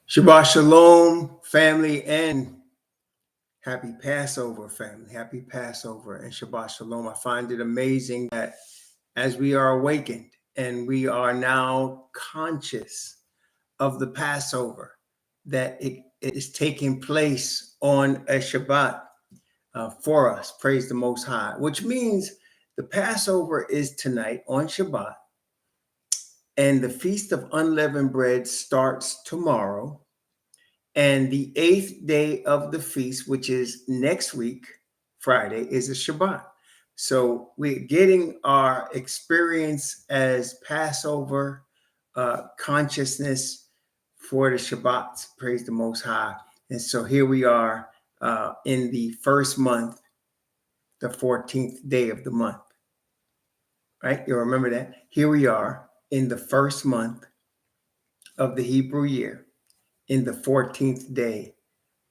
Shabbat Shalom, family, and happy Passover, family. Happy Passover and Shabbat Shalom. I find it amazing that as we are awakened and we are now conscious of the Passover, that it is taking place on a Shabbat for us. Praise the Most High, which means the Passover is tonight on Shabbat, and the Feast of Unleavened Bread starts tomorrow. And the 8th day of the feast, which is next week, Friday, is a Shabbat. So we're getting our experience as Passover consciousness for the Shabbats. Praise the Most High. And so here we are in the first month, the 14th day of the month. Right? You'll remember that. Here we are in the first month of the Hebrew year, in the 14th day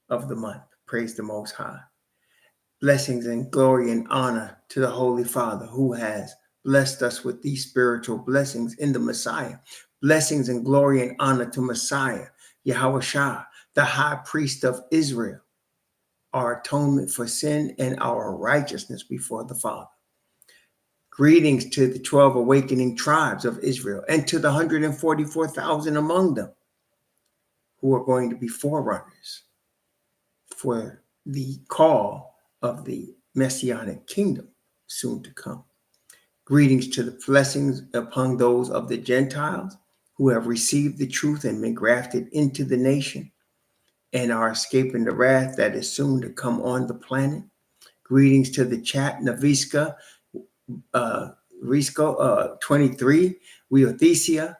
of the month. Praise the Most High. Blessings and glory and honor to the Holy Father, who has blessed us with these spiritual blessings in the Messiah. Blessings and glory and honor to Messiah, Yahweh Shah, the high priest of Israel, our atonement for sin and our righteousness before the Father. Greetings to the 12 awakening tribes of Israel and to the 144,000 among them who are going to be forerunners for the call of the Messianic kingdom soon to come. Greetings to the blessings upon those of the Gentiles who have received the truth and been grafted into the nation and are escaping the wrath that is soon to come on the planet. Greetings to the chat, Naviska, Risco 23, Weothesia,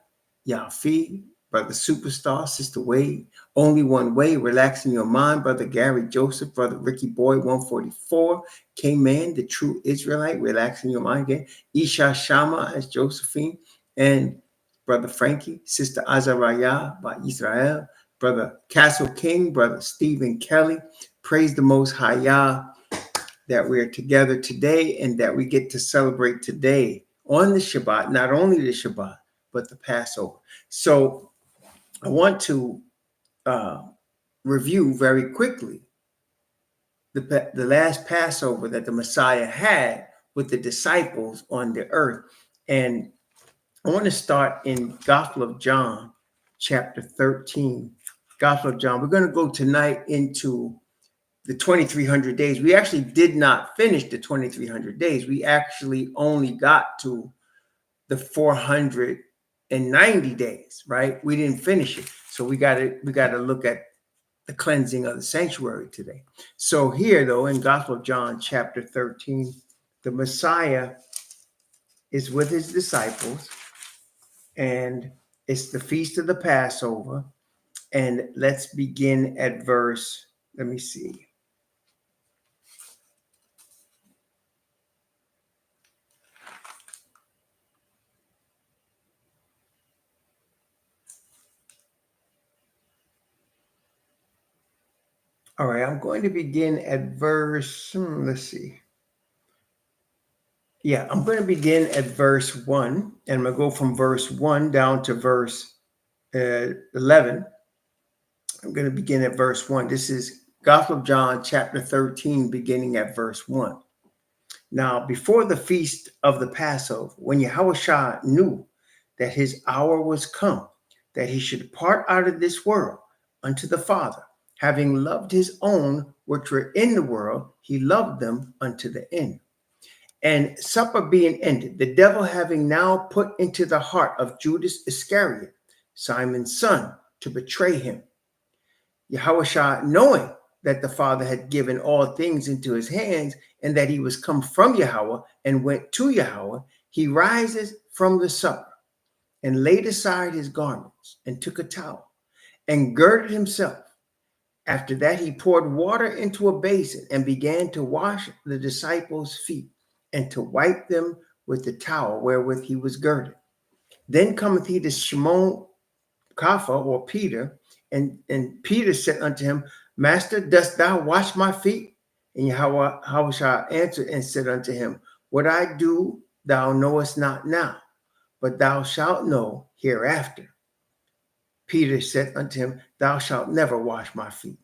Yafi, Brother Superstar, Sister Wade, Only One Way, Relaxing Your Mind, Brother Gary Joseph, Brother Ricky Boy 144, K-Man, the True Israelite, Relaxing Your Mind again, Isha Shama as Josephine, and Brother Frankie, Sister Azariah by Israel, Brother Castle King, Brother Stephen Kelly. Praise the Most High Yah that we are together today and that we get to celebrate today on the Shabbat, not only the Shabbat, but the Passover. So I want to review very quickly the last Passover that the Messiah had with the disciples on the earth. And I want to start in Gospel of John, chapter 13. Gospel of John. We're going to go tonight into the 2,300 days. We actually did not finish the 2,300 days. We actually only got to the 490 days, right? We didn't finish it. So we got to look at the cleansing of the sanctuary today. So here, though, in Gospel of John, chapter 13, the Messiah is with his disciples, and it's the Feast of the Passover. And let's begin at verse, let me see. All right, I'm going to begin at verse, let's see. Yeah, I'm going to begin at verse 1, and I'm going to go from verse 1 down to verse 11. I'm going to begin at verse 1. This is Gospel of John, chapter 13, beginning at verse 1. Now, before the feast of the Passover, when Yahushua knew that his hour was come, that he should depart out of this world unto the Father, having loved his own which were in the world, he loved them unto the end. And supper being ended, the devil having now put into the heart of Judas Iscariot, Simon's son, to betray him. Yahushua, knowing that the Father had given all things into his hands, and that he was come from Yahweh and went to Yahweh, he rises from the supper and laid aside his garments and took a towel and girded himself. After that, he poured water into a basin and began to wash the disciples' feet and to wipe them with the towel wherewith he was girded. Then cometh he to Shimon Kapha, or Peter, and Peter said unto him, Master, dost thou wash my feet? And Yahushua answered and said unto him, What I do thou knowest not now, but thou shalt know hereafter. Peter said unto him, Thou shalt never wash my feet.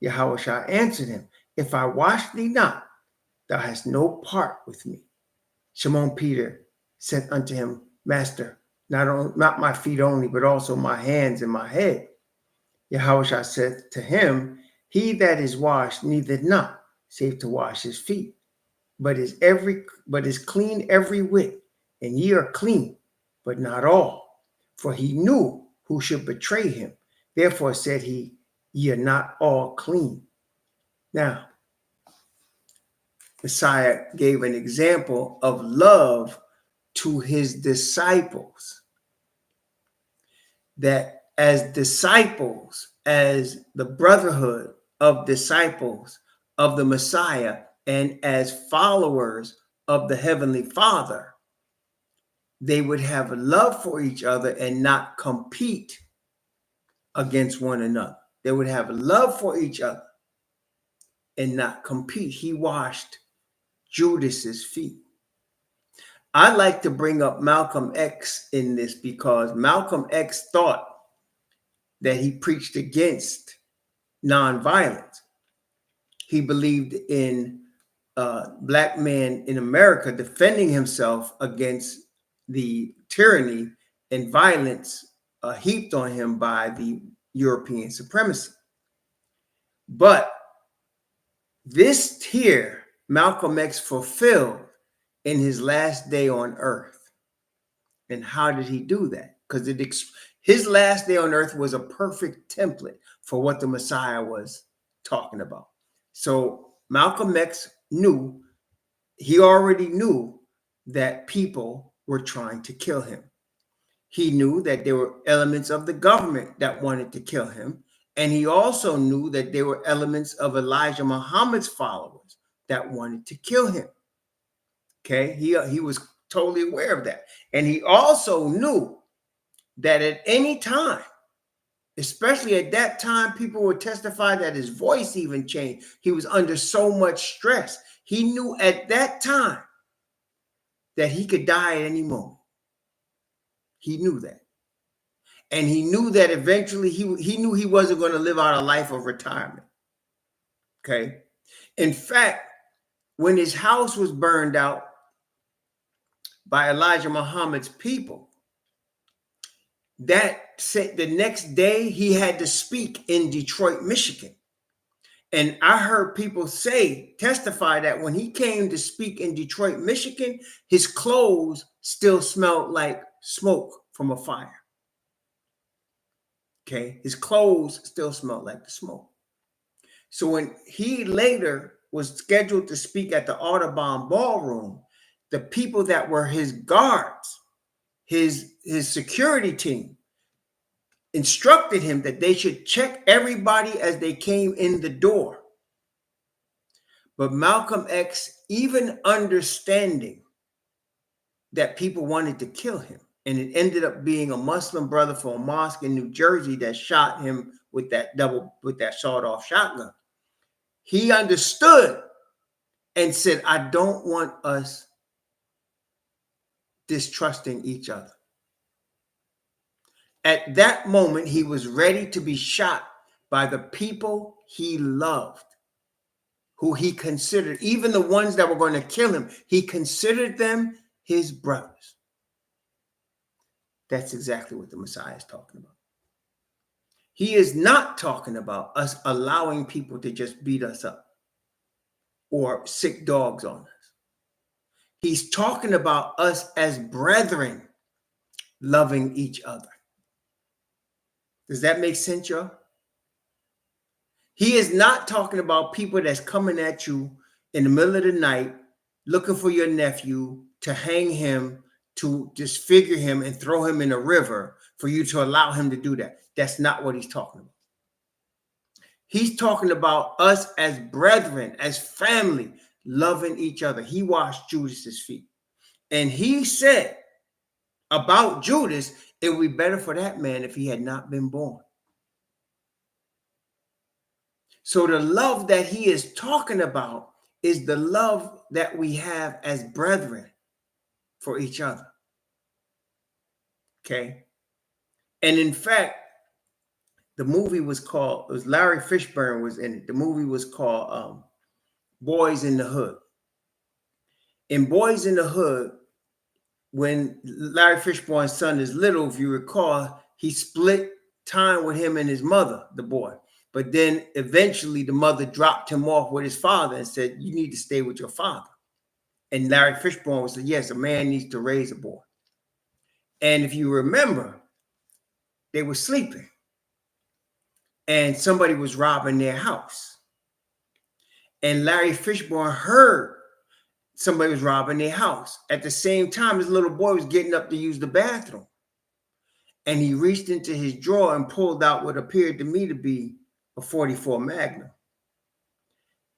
Yahweh answered him, If I wash thee not, thou hast no part with me. Shimon Peter said unto him, Master, not my feet only, but also my hands and my head. Yahweh said to him, He that is washed needeth not, save to wash his feet, but is clean every whit, and ye are clean, but not all. For he knew who should betray him. Therefore said he, Ye are not all clean. Now, Messiah gave an example of love to his disciples, that as disciples, as the brotherhood of disciples of the Messiah, and as followers of the Heavenly Father, they would have love for each other and not compete against one another. They would have love for each other and not compete. He washed Judas's feet. I like to bring up Malcolm X in this because Malcolm X thought that he preached against nonviolence. He believed in Black man in America defending himself against the tyranny and violence heaped on him by the European supremacy. But this here, Malcolm X fulfilled in his last day on earth. And how did he do that? Because his last day on earth was a perfect template for what the Messiah was talking about. So Malcolm X already knew that people were trying to kill him. He knew that there were elements of the government that wanted to kill him. And he also knew that there were elements of Elijah Muhammad's followers that wanted to kill him. Okay, he was totally aware of that. And he also knew that at any time, especially at that time, people would testify that his voice even changed. He was under so much stress. He knew at that time that he could die at any moment. He knew that. And he knew that eventually he knew he wasn't going to live out a life of retirement. Okay. In fact, when his house was burned out by Elijah Muhammad's people, that said the next day he had to speak in Detroit, Michigan. And I heard people testify that when he came to speak in Detroit, Michigan, his clothes still smelled like smoke from a fire. Okay, his clothes still smelled like the smoke. So when he later was scheduled to speak at the Audubon Ballroom, the people that were his guards, his security team, instructed him that they should check everybody as they came in the door. But Malcolm X, even understanding that people wanted to kill him, and it ended up being a Muslim brother from a mosque in New Jersey that shot him with that sawed-off shotgun. He understood and said, I don't want us distrusting each other. At that moment, he was ready to be shot by the people he loved, who he considered, even the ones that were going to kill him, he considered them his brothers. That's exactly what the Messiah is talking about. He is not talking about us allowing people to just beat us up or sick dogs on us. He's talking about us as brethren loving each other. Does that make sense, y'all? He is not talking about people that's coming at you in the middle of the night looking for your nephew to hang him, to disfigure him and throw him in a river for you to allow him to do that. That's not what he's talking about. He's talking about us as brethren, as family, loving each other. He washed Judas's feet. And he said about Judas, it would be better for that man if he had not been born. So the love that he is talking about is the love that we have as brethren for each other. Okay. And in fact, The movie was called, it was Larry Fishburne was in it. The movie was called Boys in the Hood. In Boys in the Hood, when Larry Fishburne's son is little, if you recall, he split time with him and his mother, the boy. But then eventually the mother dropped him off with his father and said, you need to stay with your father. And Larry Fishburne said, yes, a man needs to raise a boy. And if you remember, they were sleeping and somebody was robbing their house. And Larry Fishburne heard somebody was robbing their house. At the same time, his little boy was getting up to use the bathroom. And he reached into his drawer and pulled out what appeared to me to be a 44 Magnum.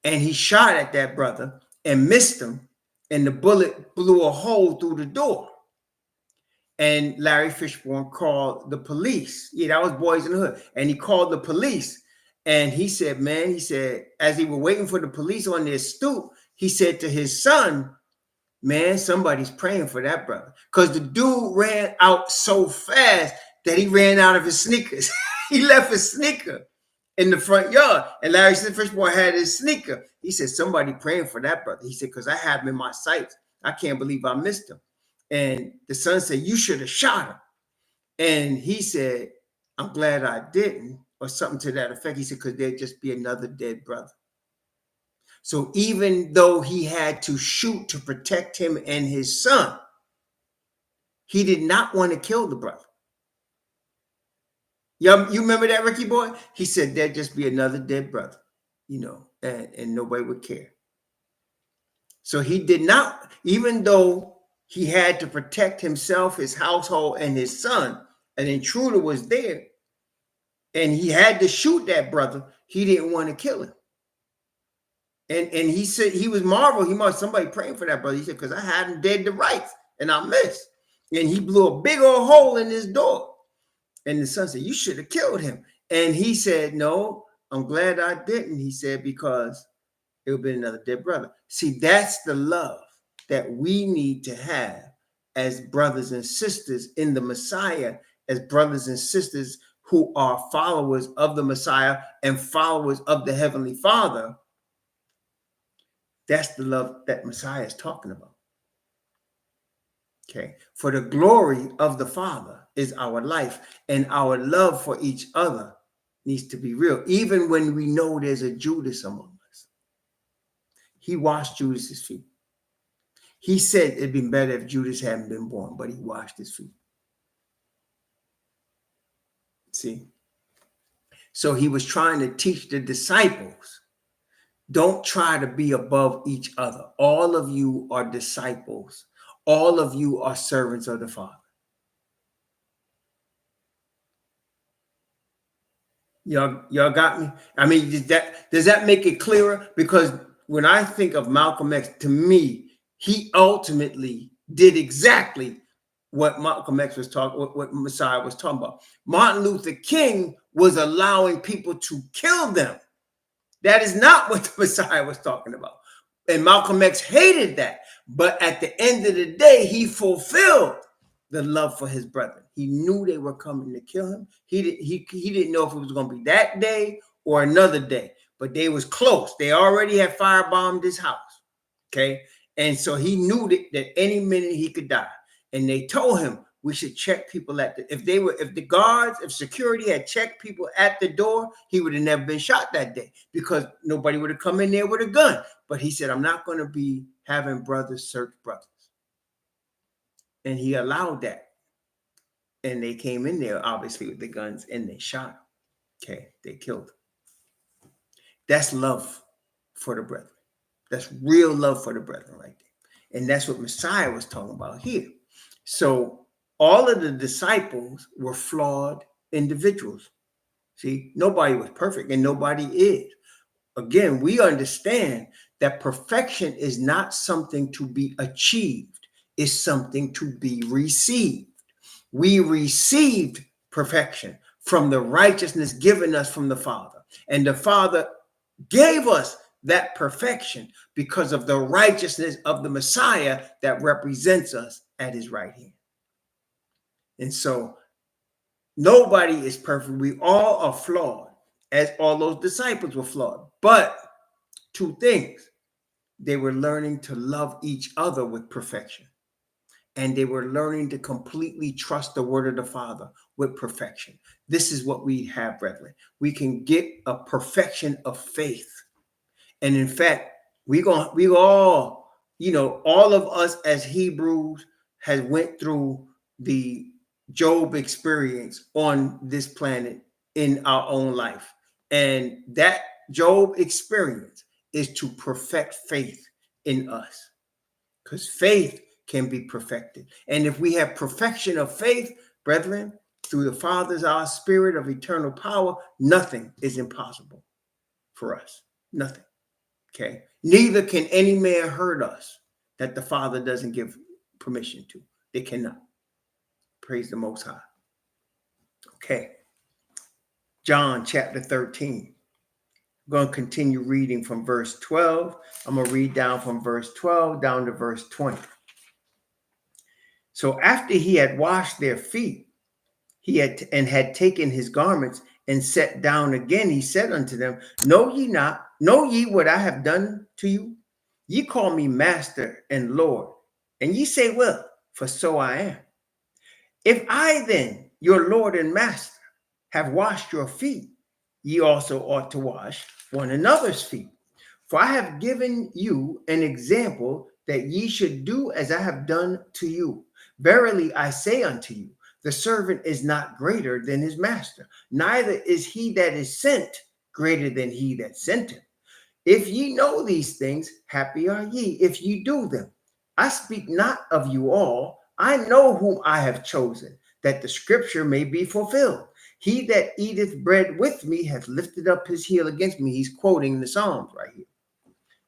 And he shot at that brother and missed him. And the bullet blew a hole through the door. And Larry Fishburne called the police. Yeah, that was Boys in the Hood. And he called the police. And he said, man, he said, as he were waiting for the police on their stoop, he said to his son, man, somebody's praying for that brother. Because the dude ran out so fast that he ran out of his sneakers. He left his sneaker in the front yard. And Larry Fishburne had his sneaker. He said, somebody praying for that brother. He said, because I have him in my sights. I can't believe I missed him. And the son said, you should have shot him. And he said, I'm glad I didn't, or something to that effect. He said, because there'd just be another dead brother. So even though he had to shoot to protect him and his son, he did not want to kill the brother. You remember that, Ricky boy? He said, there'd just be another dead brother, you know, and nobody would care. So he did not, even though he had to protect himself, his household, and his son. An intruder was there, and he had to shoot that brother. He didn't want to kill him. And he said he was marveled. He must somebody praying for that brother. He said, because I had him dead to rights, and I missed. And he blew a big old hole in his door. And the son said, you should have killed him. And he said, no, I'm glad I didn't. He said, because it would be another dead brother. See, that's the love that we need to have as brothers and sisters in the Messiah, as brothers and sisters who are followers of the Messiah and followers of the Heavenly Father. That's the love that Messiah is talking about. Okay. For the glory of the Father is our life, and our love for each other needs to be real, even when we know there's a Judas among us. He washed Judas's feet. He said it'd been better if Judas hadn't been born, but he washed his feet. See? So he was trying to teach the disciples, don't try to be above each other. All of you are disciples. All of you are servants of the Father. Y'all got me? I mean, does that make it clearer? Because when I think of Malcolm X, to me, he ultimately did exactly what Malcolm X was talking, what Messiah was talking about. Martin Luther King was allowing people to kill them. That is not what the Messiah was talking about. And Malcolm X hated that. But at the end of the day, he fulfilled the love for his brethren. He knew they were coming to kill him. He didn't know if it was going to be that day or another day, but they was close. They already had firebombed his house. Okay. And so he knew that any minute he could die. And they told him we should check people if security had checked people at the door, he would have never been shot that day because nobody would have come in there with a gun. But he said, I'm not going to be having brothers search brothers. And he allowed that. And they came in there, obviously, with the guns, and they shot him. Okay, they killed him. That's love for the brethren. That's real love for the brethren right there. And that's what Messiah was talking about here. So all of the disciples were flawed individuals. See, nobody was perfect, and nobody is. Again, we understand that perfection is not something to be achieved. It's something to be received. We received perfection from the righteousness given us from the Father. And the Father gave us that perfection because of the righteousness of the Messiah that represents us at his right hand. And so Nobody is perfect. We all are flawed, as all those disciples were flawed. But two things: they were learning to love each other with perfection, and they were learning to completely trust the word of the Father with perfection. This is what we have, brethren. We can get a perfection of faith. And in fact, we all, all of us as Hebrews has went through the Job experience on this planet in our own life. And that Job experience is to perfect faith in us, because faith can be perfected. And if we have perfection of faith, brethren, through the Father's our spirit of eternal power, nothing is impossible for us. Nothing. Okay. Neither can any man hurt us that the Father doesn't give permission to. They cannot. Praise the Most High. Okay. John chapter 13. I'm going to continue reading from verse 12. I'm going to read down from verse 12 down to verse 20. So after he had washed their feet, he had taken his garments and sat down again. He said unto them, know ye what I have done to you? Ye call me master and Lord, and ye say, well, for so I am. If I then, your Lord and master, have washed your feet, ye also ought to wash one another's feet. For I have given you an example that ye should do as I have done to you. Verily I say unto you, the servant is not greater than his master, neither is he that is sent greater than he that sent him. If ye know these things, happy are ye if ye do them. I speak not of you all. I know whom I have chosen, that the scripture may be fulfilled. He that eateth bread with me hath lifted up his heel against me. He's quoting the Psalms right here.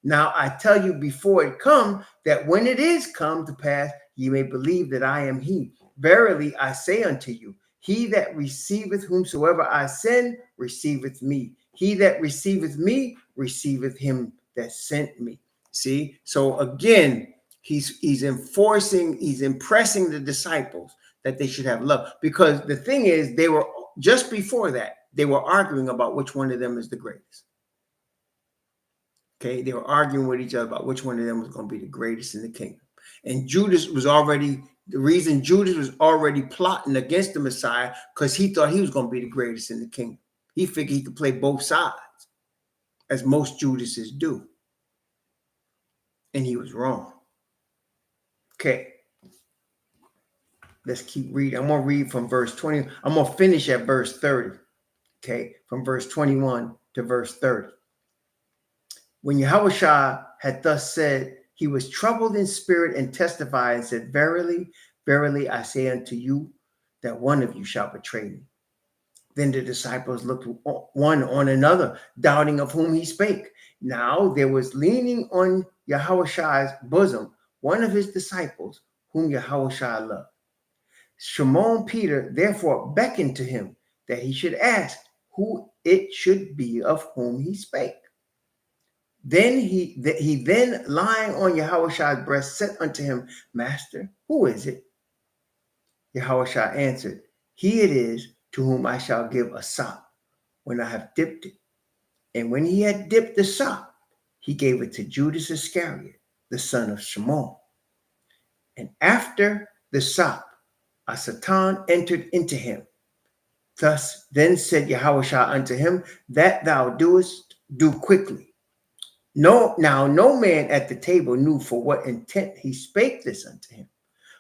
Now I tell you before it come, that when it is come to pass, ye may believe that I am he. Verily I say unto you, he that receiveth whomsoever I send, receiveth me. He that receiveth me, receiveth him that sent me. See? So again, he's impressing the disciples that they should have love. Because the thing is, they were, just before that, they were arguing about which one of them is the greatest. Okay, they were arguing with each other about which one of them was going to be the greatest in the kingdom. And the reason Judas was already plotting against the Messiah, because he thought he was going to be the greatest in the kingdom. He figured he could play both sides, as most Judases do. And he was wrong. Okay, let's keep reading. I'm going to read from verse 20. I'm going to finish at verse 30. Okay, from verse 21 to verse 30. When Yahushua had thus said, he was troubled in spirit and testified and said, verily, verily, I say unto you that one of you shall betray me. Then the disciples looked one on another, doubting of whom he spake. Now there was leaning on Yahushua's bosom one of his disciples, whom Yahushua loved. Shimon Peter therefore beckoned to him that he should ask who it should be of whom he spake. Then he lying on Yahushua's breast said unto him, Master, who is it? Yahushua answered, he it is to whom I shall give a sop when I have dipped it. And when he had dipped the sop, he gave it to Judas Iscariot, the son of Shimon. And after the sop, a Satan entered into him. Thus then said Yahushua unto him, that thou doest, do quickly. No man at the table knew for what intent he spake this unto him.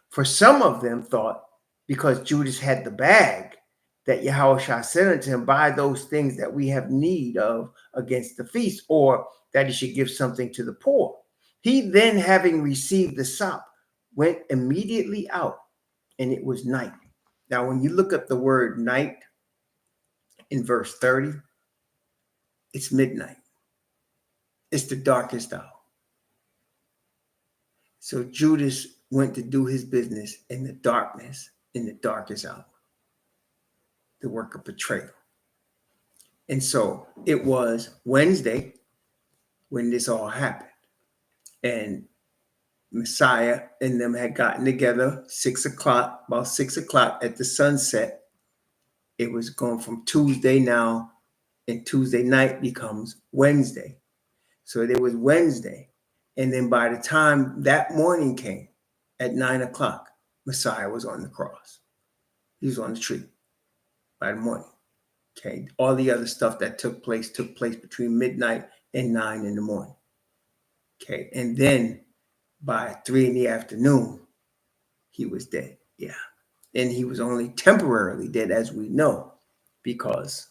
For some of them thought, because Judas had the bag, that Yahushua said unto him, buy those things that we have need of against the feast, or that he should give something to the poor. He then, having received the sop, went immediately out, and it was night. Now, when you look up the word night in verse 30, it's midnight. It's the darkest hour. So Judas went to do his business in the darkness, in the darkest hour, the work of betrayal. And so it was Wednesday when this all happened. And Messiah and them had gotten together about 6 o'clock at the sunset. it was going from Tuesday now, and Tuesday night becomes Wednesday. So there was Wednesday. And then by the time that morning came at 9 o'clock, Messiah was on the cross. He was on the tree by the morning. Okay. All the other stuff that took place between midnight and 9 in the morning. Okay. And then by 3 in the afternoon, he was dead. Yeah. And he was only temporarily dead, as we know, because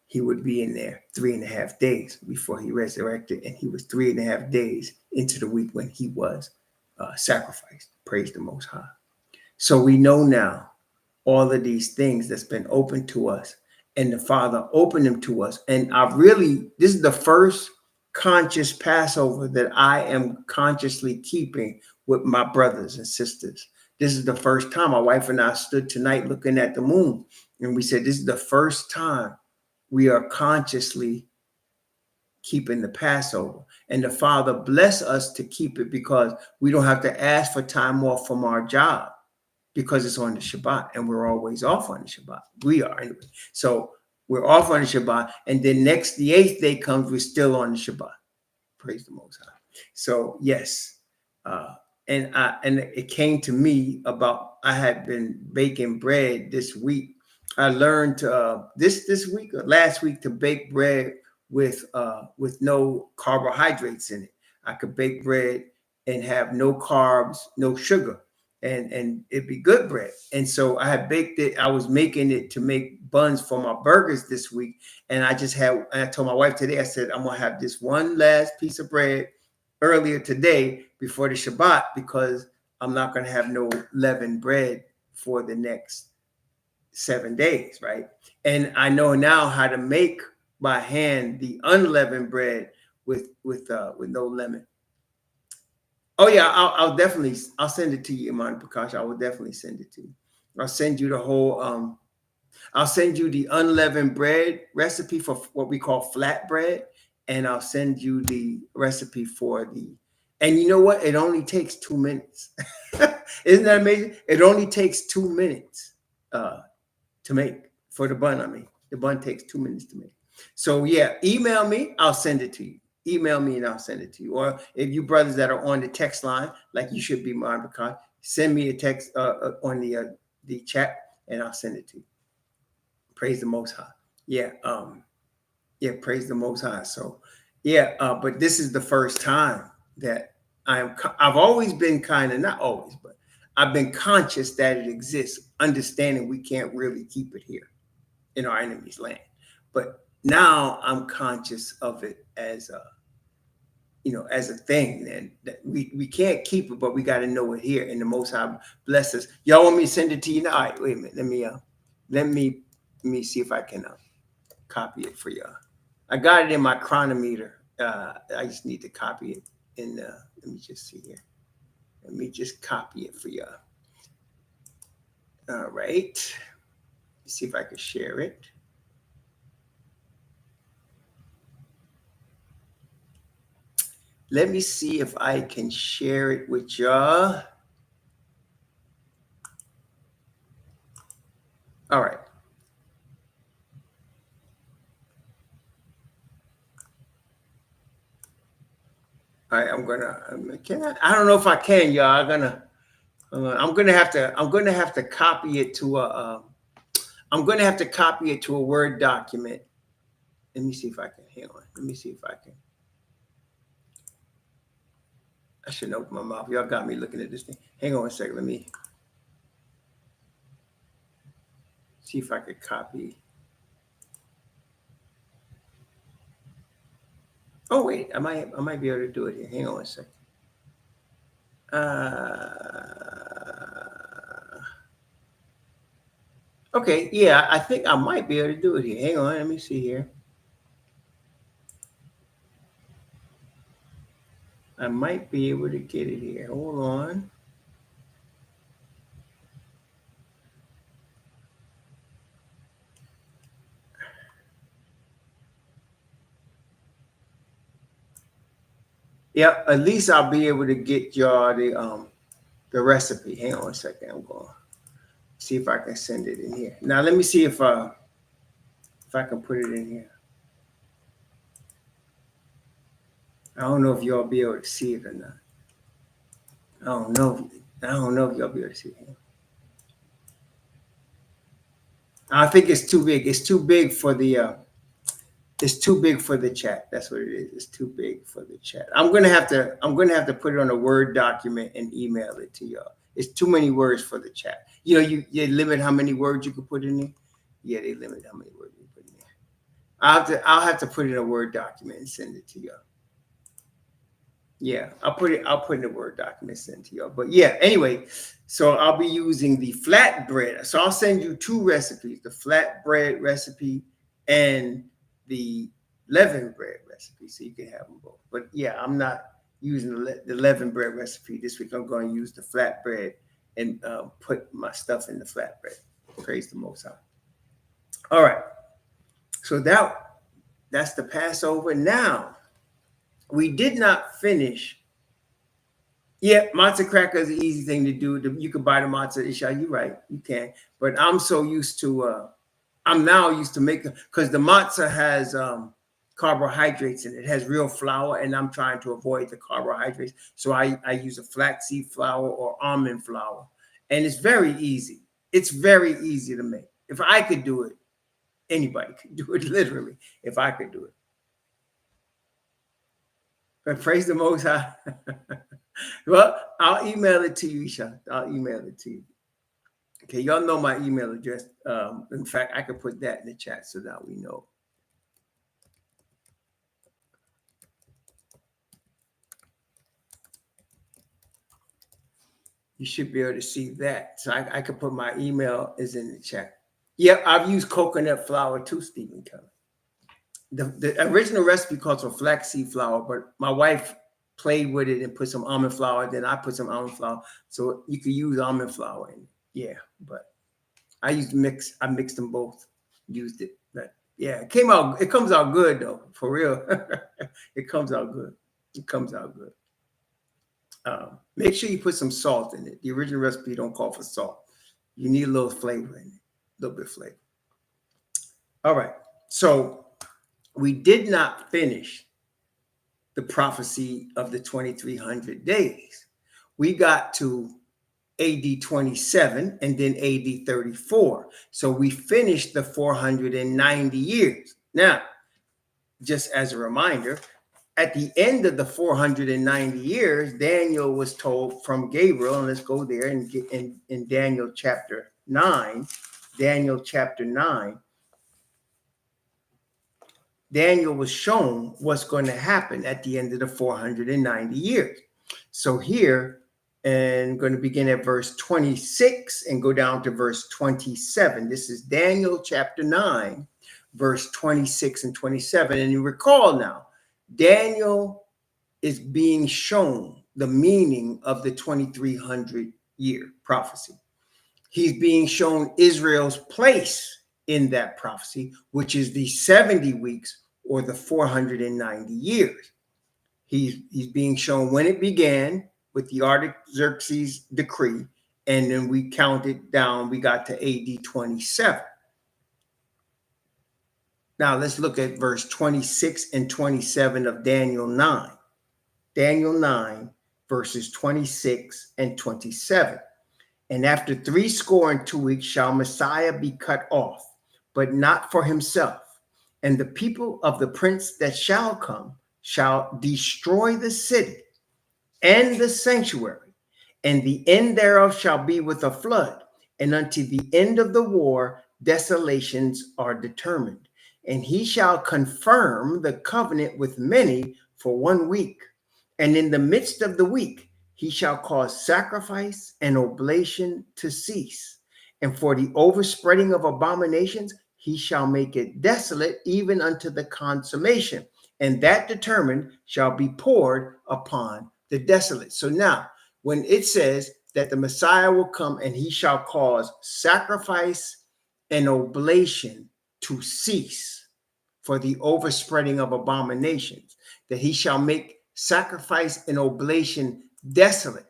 he would be in there 3.5 days before he resurrected. And he was 3.5 days into the week when he was sacrificed. Praise the Most High. So we know now all of these things that's been opened to us, and the Father opened them to us. And this is the first conscious Passover that I am consciously keeping with my brothers and sisters. This is the first time. My wife and I stood tonight looking at the moon, and we said, this is the first time we are consciously keeping the Passover. And the Father bless us to keep it, because we don't have to ask for time off from our job, because it's on the Shabbat, and we're always off on the Shabbat. We are anyway. So we're off on the Shabbat, and then the 8th day comes, we're still on the Shabbat. Praise the Most High. So yes, and it came to me about, I had been baking bread this week. I learned this week or last week to bake bread with no carbohydrates in it. I could bake bread and have no carbs, no sugar, and it'd be good bread. And so I had baked it. I was making it to make buns for my burgers this week. And I told my wife today, I said, I'm going to have this one last piece of bread earlier today before the Shabbat, because I'm not going to have no leavened bread for the next 7 days, right? And I know now how to make by hand the unleavened bread with no lemon. Oh yeah, I'll send it to you, Iman Prakash. I will definitely send it to you. I'll send you the whole I'll send you the unleavened bread recipe for what we call flatbread, and I'll send you the recipe and you know what? It only takes 2 minutes. Isn't that amazing? It only takes 2 minutes to make for the bun. I mean, the bun takes 2 minutes to make. So yeah, email me, I'll send it to you. Email me and I'll send it to you. Or if you brothers that are on the text line, like you should be, Marbakan, send me a text on the chat, and I'll send it to you. Praise the Most High. Yeah, praise the Most High. So yeah, but this is the first time that I've always been not always, but I've been conscious that it exists, understanding we can't really keep it here in our enemy's land. But now I'm conscious of it as a thing, and that we can't keep it, but we got to know it here. And the Most High bless us. Y'all want me to send it to you now? All right, wait a minute. Let me see if I can copy it for y'all. I got it in my chronometer. I just need to copy it. And let me just see here. Let me just copy it for y'all. All right. Let's see if I can share it. Let me see if I can share it with y'all. All right. All right, I don't know if I can, y'all. I'm gonna have to copy it to a Word document. Let me see if I can. Hang on. Let me see if I can. I shouldn't open my mouth. Y'all got me looking at this thing. Hang on a second. Let me see if I could copy. Oh wait, I might be able to do it here. Hang on a second. Okay, yeah, I think I might be able to do it here. Hang on, let me see here. I might be able to get it here. Hold on. Yeah, at least I'll be able to get y'all the recipe. Hang on a second. I'm going to see if I can send it in here. Now let me see if I can put it in here. I don't know if y'all be able to see it or not. I don't know. I don't know if y'all be able to see it. I think it's too big. It's too big for the. It's too big for the chat. That's what it is. It's too big for the chat. I'm gonna have to put it on a Word document and email it to y'all. It's too many words for the chat. You know, you limit how many words you can put in there. Yeah, they limit how many words you can put in there. I'll have to put it in a Word document and send it to y'all. Yeah, I'll put it in a Word document, send to y'all. But yeah, anyway, so I'll be using the flatbread. So I'll send you two recipes: the flatbread recipe and the leavened bread recipe, so you can have them both. But yeah, I'm not using the leavened bread recipe this week. I'm going to use the flatbread and put my stuff in the flatbread. Praise the Most High. All right, so that's the Passover. Now, we did not finish. Yeah, matzah cracker is an easy thing to do. You can buy the matzah isha. You're right, you can. But I'm so used to. I'm now used to making, because the matzah has carbohydrates in it. It has real flour, and I'm trying to avoid the carbohydrates. So I use a flaxseed flour or almond flour, and it's very easy. It's very easy to make. If I could do it, anybody could do it. Literally, if I could do it. But praise the Most High. Well, I'll email it to you, Isha. I'll email it to you. Okay, y'all know my email address. In fact, I could put that in the chat so that we know. You should be able to see that. So I could put my email is in the chat. Yeah, I've used coconut flour too, Stephen Keller. The original recipe calls for flaxseed flour, but my wife played with it and put some almond flour. Then I put some almond flour. So you could use almond flour in it. Yeah, but I used mix. I mixed them both. Used it. But yeah, it comes out good though, for real. It comes out good. It comes out good. Make sure you put some salt in it. The original recipe don't call for salt. You need a little flavor in it, a little bit of flavor. All right. So we did not finish the prophecy of the 2300 days. We got to AD 27 and then AD 34. So we finished the 490 years. Now, just as a reminder, at the end of the 490 years, Daniel was told from Gabriel, and let's go there and get in Daniel chapter 9. Daniel chapter 9. Daniel was shown what's going to happen at the end of the 490 years. So here, and I'm going to begin at verse 26 and go down to verse 27. This is Daniel chapter 9, verse 26 and 27. And you recall now, Daniel is being shown the meaning of the 2300 year prophecy. He's being shown Israel's place in that prophecy, which is the 70 weeks or the 490 years. He's being shown when it began with the Artaxerxes decree, and then we counted down, we got to AD 27. Now let's look at verse 26 and 27 of Daniel 9. Daniel 9, verses 26 and 27. And after 62 weeks shall Messiah be cut off, but not for himself. And the people of the prince that shall come shall destroy the city and the sanctuary, and the end thereof shall be with a flood. And unto the end of the war, desolations are determined. And he shall confirm the covenant with many for 1 week. And in the midst of the week, he shall cause sacrifice and oblation to cease. And for the overspreading of abominations, he shall make it desolate even unto the consummation. And that determined shall be poured upon the desolate. So now, when it says that the Messiah will come and he shall cause sacrifice and oblation to cease for the overspreading of abominations, that he shall make sacrifice and oblation desolate.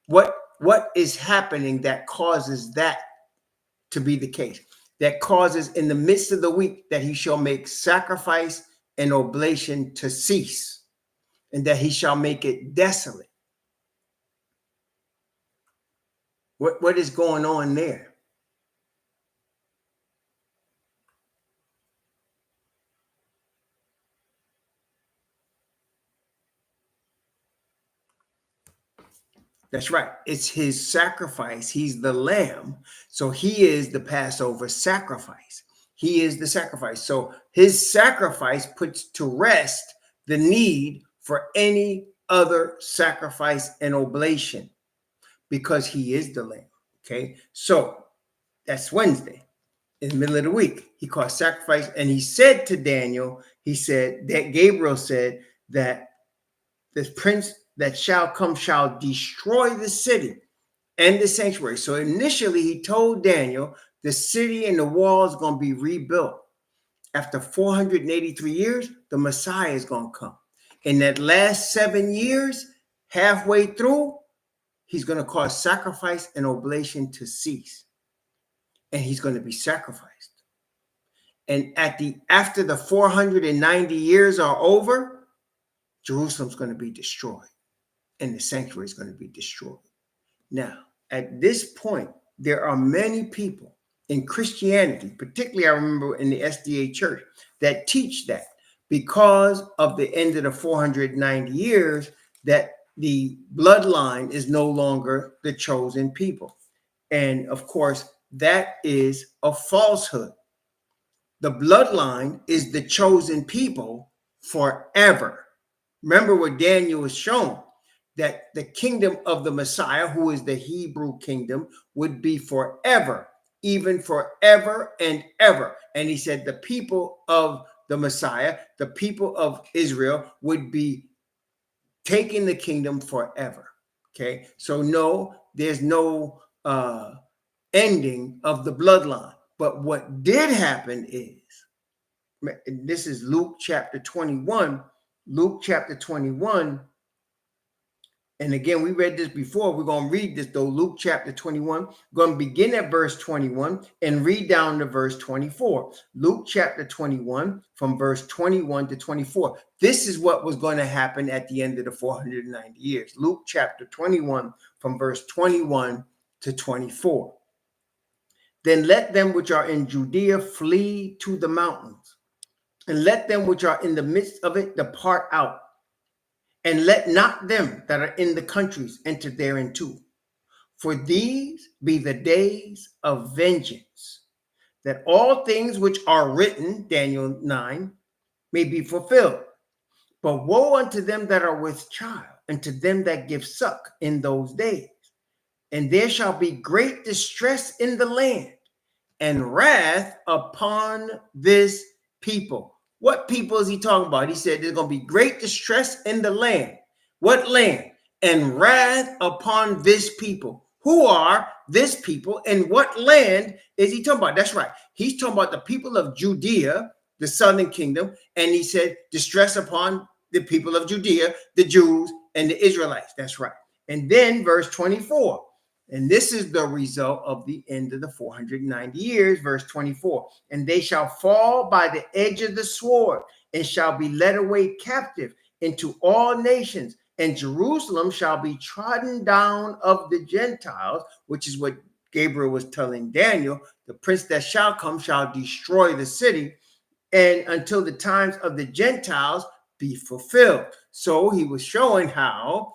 What is happening that causes that to be the case, that causes in the midst of the week that he shall make sacrifice and oblation to cease, and that he shall make it desolate. What is going on there? That's right. It's his sacrifice. He's the lamb. So he is the Passover sacrifice. He is the sacrifice. So his sacrifice puts to rest the need for any other sacrifice and oblation, because he is the lamb. Okay. So that's Wednesday, in the middle of the week. He called sacrifice, and he said to Daniel, he said that Gabriel said that the prince that shall come shall destroy the city and the sanctuary. So initially he told Daniel the city and the walls going to be rebuilt. After 483 years, the Messiah is going to come. In that last 7 years, halfway through, he's going to cause sacrifice and oblation to cease. And he's going to be sacrificed. And after the 490 years are over, Jerusalem's going to be destroyed. And the sanctuary is going to be destroyed. Now, at this point, there are many people in Christianity, particularly I remember in the SDA church, that teach that because of the end of the 490 years, that the bloodline is no longer the chosen people. And of course, that is a falsehood. The bloodline is the chosen people forever. Remember what Daniel was shown, that the kingdom of the Messiah, who is the Hebrew kingdom, would be forever, even forever and ever. And he said the people of the Messiah, the people of Israel, would be taking the kingdom forever. Okay, so no, there's no ending of the bloodline. But what did happen is, this is Luke chapter 21. Luke chapter 21. And again, we read this before. We're going to read this though. Luke chapter 21. We're going to begin at verse 21 and read down to verse 24. Luke chapter 21 from verse 21 to 24. This is what was going to happen at the end of the 490 years. Luke chapter 21 from verse 21 to 24. Then let them which are in Judea flee to the mountains, and let them which are in the midst of it depart out. And let not them that are in the countries enter thereinto. For these be the days of vengeance, that all things which are written, Daniel 9, may be fulfilled. But woe unto them that are with child, and to them that give suck in those days. And there shall be great distress in the land, and wrath upon this people. What people is he talking about? He said there's going to be great distress in the land. What land? And wrath upon this people. Who are this people, and what land is he talking about? That's right. He's talking about the people of Judea, the southern kingdom. And he said distress upon the people of Judea, the Jews, and the Israelites. That's right. And then verse 24. And this is the result of the end of the 490 years, verse 24. And they shall fall by the edge of the sword, and shall be led away captive into all nations. And Jerusalem shall be trodden down of the Gentiles, which is what Gabriel was telling Daniel. The prince that shall come shall destroy the city, and until the times of the Gentiles be fulfilled. So he was showing how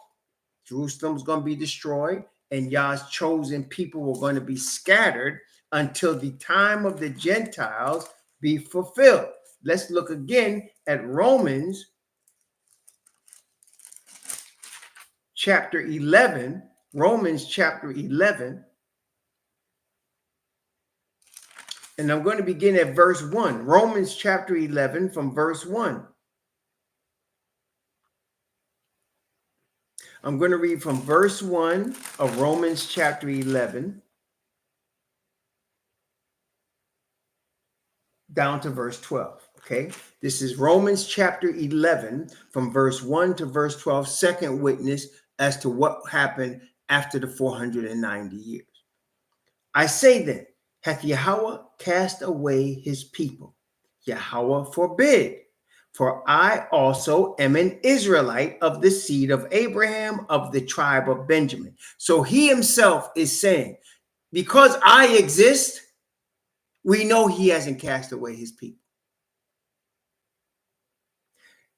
Jerusalem was going to be destroyed, and Yah's chosen people were going to be scattered until the time of the Gentiles be fulfilled. Let's look again at Romans chapter 11. Romans chapter 11. And I'm going to begin at verse 1. Romans chapter 11 from verse 1. I'm going to read from verse 1 of Romans chapter 11 down to verse 12. Okay, this is Romans chapter 11 from verse 1 to verse 12, second witness as to what happened after the 490 years. I say then, hath Yahweh cast away his people? Yahweh forbid. For I also am an Israelite of the seed of Abraham, of the tribe of Benjamin. So he himself is saying, because I exist, we know he hasn't cast away his people.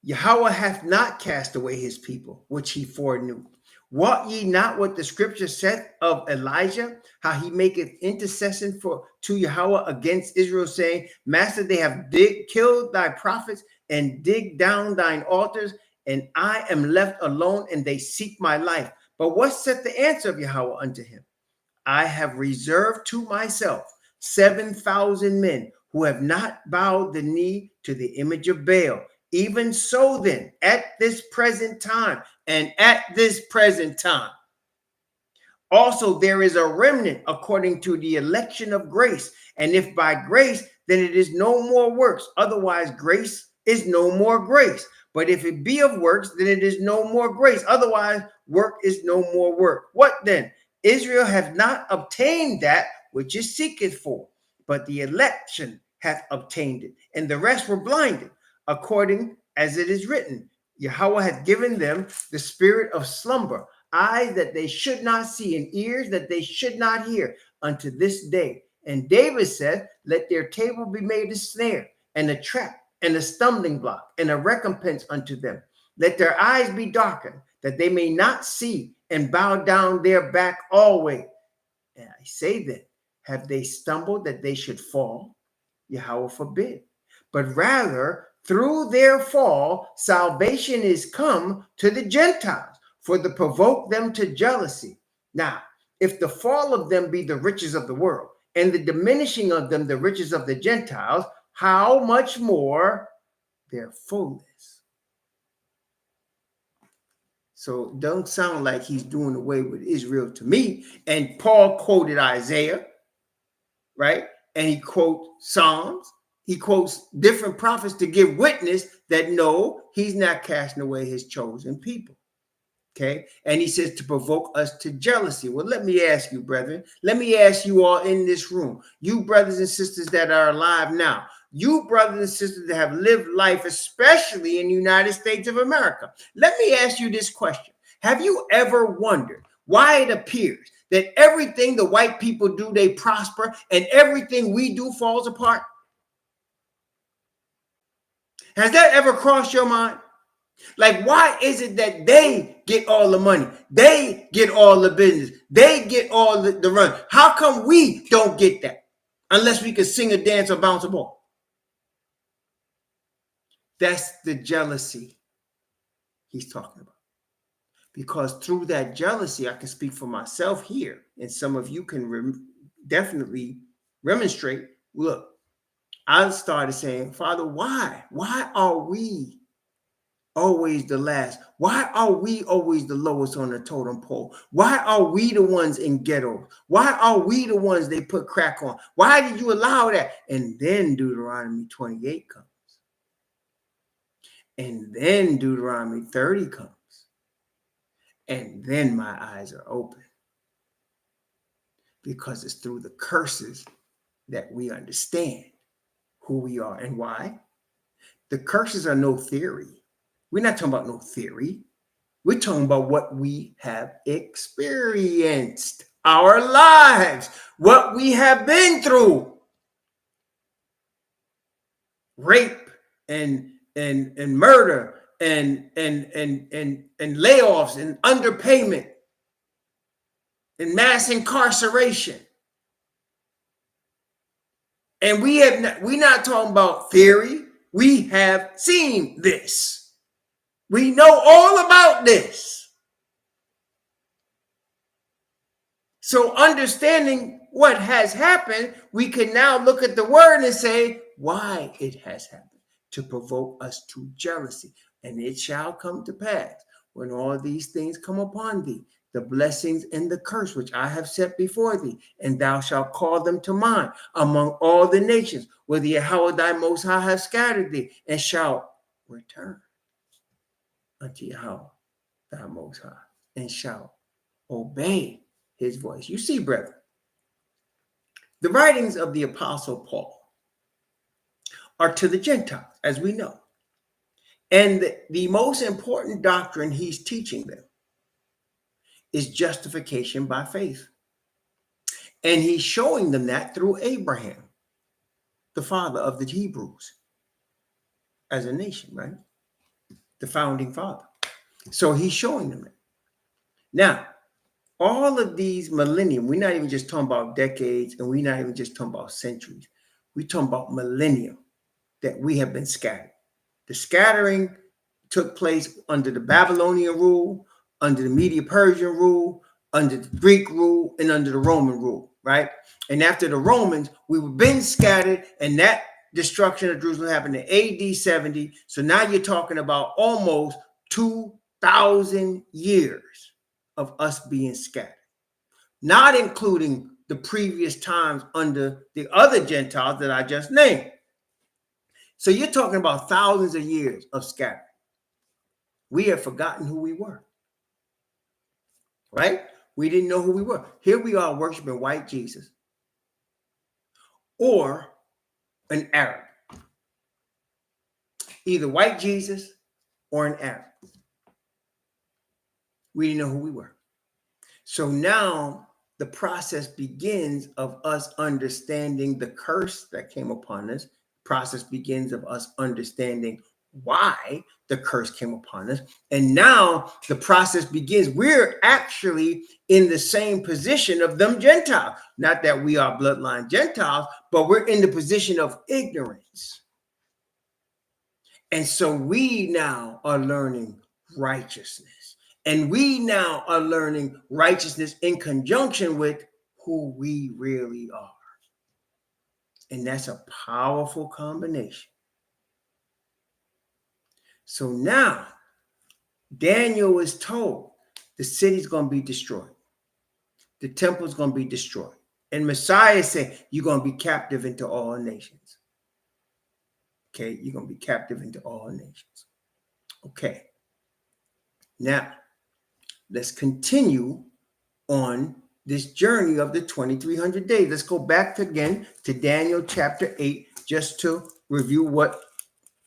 Yahweh hath not cast away his people, which he foreknew. Wot ye not what the scripture saith of Elijah, how he maketh intercession to Yahweh against Israel, saying, Master, they have killed thy prophets and digged down thine altars, and I am left alone, and they seek my life. But what saith the answer of Yahweh unto him? I have reserved to myself 7,000 men who have not bowed the knee to the image of Baal. Even so then, at this present time, also there is a remnant according to the election of grace. And if by grace, then it is no more works. Otherwise, grace is no more grace. But if it be of works, then it is no more grace. Otherwise, work is no more work. What then? Israel hath not obtained that which it seeketh for, but the election hath obtained it, and the rest were blinded, according as it is written, Yahweh hath given them the spirit of slumber, eyes that they should not see, and ears that they should not hear, unto this day. And David said, let their table be made a snare, and a trap, and a stumbling block, and a recompense unto them. Let their eyes be darkened, that they may not see, and bow down their back always. And I say then, have they stumbled that they should fall? Yahweh forbid. But rather, through their fall, salvation is come to the Gentiles, for to provoke them to jealousy. Now, if the fall of them be the riches of the world, and the diminishing of them the riches of the Gentiles, how much more their fullness? So don't sound like he's doing away with Israel to me. And Paul quoted Isaiah, right? And he quotes Psalms. He quotes different prophets to give witness that no, he's not casting away his chosen people. Okay. And he says to provoke us to jealousy. Well, let me ask you, brethren. Let me ask you all in this room, you brothers and sisters that are alive now, you brothers and sisters that have lived life, especially in the United States of America. Let me ask you this question. Have you ever wondered why it appears that everything the white people do, they prosper, and everything we do falls apart? Has that ever crossed your mind? Like, why is it that they get all the money? They get all the business. They get all the run. How come we don't get that? Unless we can sing a dance or bounce a ball. That's the jealousy he's talking about. Because through that jealousy, I can speak for myself here, and some of you can definitely remonstrate. Look, I started saying, Father, why? Why are we always the last? Why are we always the lowest on the totem pole? Why are we the ones in ghettos? Why are we the ones they put crack on? Why did you allow that? And then Deuteronomy 28 comes. And then Deuteronomy 30 comes. And then my eyes are open. Because it's through the curses that we understand who we are and why. The curses are no theory. We're not talking about no theory. We're talking about what we have experienced, our lives, what we have been through. Rape and murder and layoffs and underpayment and mass incarceration. And we're not talking about theory. We have seen this. We know all about this. So understanding what has happened, we can now look at the word and say why it has happened, to provoke us to jealousy. And it shall come to pass when all these things come upon thee, the blessings and the curse which I have set before thee, and thou shalt call them to mind among all the nations, where the Yahweh thy Most High hath scattered thee, and shalt return unto Yahweh thy Most High, and shalt obey his voice. You see, brethren, The writings of the Apostle Paul are to the Gentiles, as we know. And the most important doctrine he's teaching them is justification by faith. And he's showing them that through Abraham, the father of the Hebrews, as a nation, right? The founding father. So he's showing them it. Now, all of these millennium, we're not even just talking about decades, and we're not even just talking about centuries. We're talking about millennium that we have been scattered. The scattering took place under the Babylonian rule, under the Medo-Persian rule, under the Greek rule, and under the Roman rule, right? And after the Romans, we were been scattered, and that destruction of Jerusalem happened in AD 70. So now you're talking about almost 2,000 years of us being scattered, not including the previous times under the other Gentiles that I just named. So you're talking about thousands of years of scattering. We have forgotten who we were, right? We didn't know who we were. Here we are worshiping white Jesus or an Arab, either white Jesus or an Arab. We didn't know who we were. So now the process begins of us understanding the curse that came upon us. Process begins of us understanding why the curse came upon us. And now the process begins. We're actually in the same position of them Gentiles. Not that we are bloodline Gentiles, but we're in the position of ignorance. And so we now are learning righteousness. And we now are learning righteousness in conjunction with who we really are. And that's a powerful combination. So now Daniel is told the city's going to be destroyed. The temple's going to be destroyed. And Messiah said, you're going to be captive into all nations. Okay, you're going to be captive into all nations. Okay. Now, let's continue on this journey of the 2,300 days. Let's go back again to Daniel chapter 8, just to review what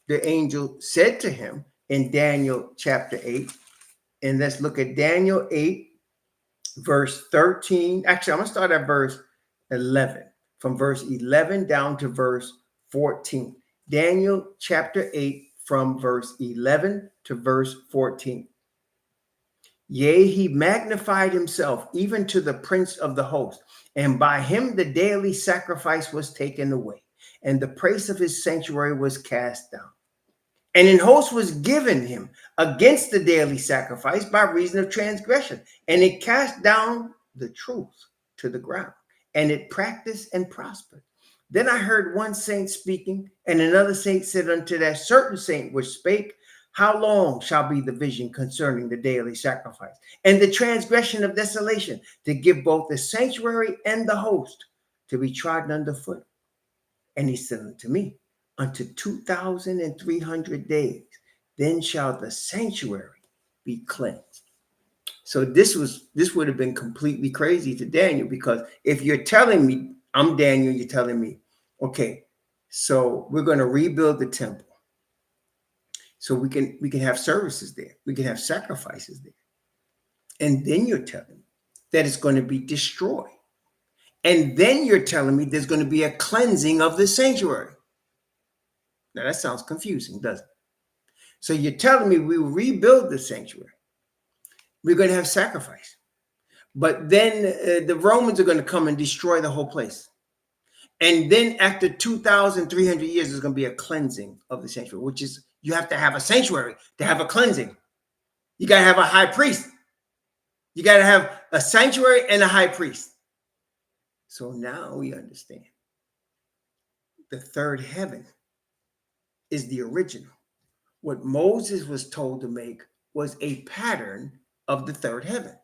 the angel said to him in Daniel chapter 8. And let's look at Daniel 8, verse 13. Actually, I'm going to start at verse 11. From verse 11 down to verse 14. Daniel chapter 8, from verse 11 to verse 14. Yea, he magnified himself even to the prince of the host, and by him the daily sacrifice was taken away, and the praise of his sanctuary was cast down. And an host was given him against the daily sacrifice by reason of transgression, and it cast down the truth to the ground, and it practiced and prospered. Then I heard one saint speaking, and another saint said unto that certain saint which spake, how long shall be the vision concerning the daily sacrifice and the transgression of desolation, to give both the sanctuary and the host to be trodden underfoot? And he said unto me, unto 2,300 days, then shall the sanctuary be cleansed. So this would have been completely crazy to Daniel, because if you're telling me, I'm Daniel, you're telling me, okay, so we're going to rebuild the temple. So we can have services there. We can have sacrifices there. And then you're telling me that it's going to be destroyed. And then you're telling me there's going to be a cleansing of the sanctuary. Now that sounds confusing, doesn't it? So you're telling me we will rebuild the sanctuary. We're going to have sacrifice. But then the Romans are going to come and destroy the whole place. And then after 2,300 years, there's going to be a cleansing of the sanctuary, which is, you have to have a sanctuary to have a cleansing. You got to have a high priest. You got to have a sanctuary and a high priest. So now we understand. The third heaven is the original. What Moses was told to make was a pattern of the third heaven.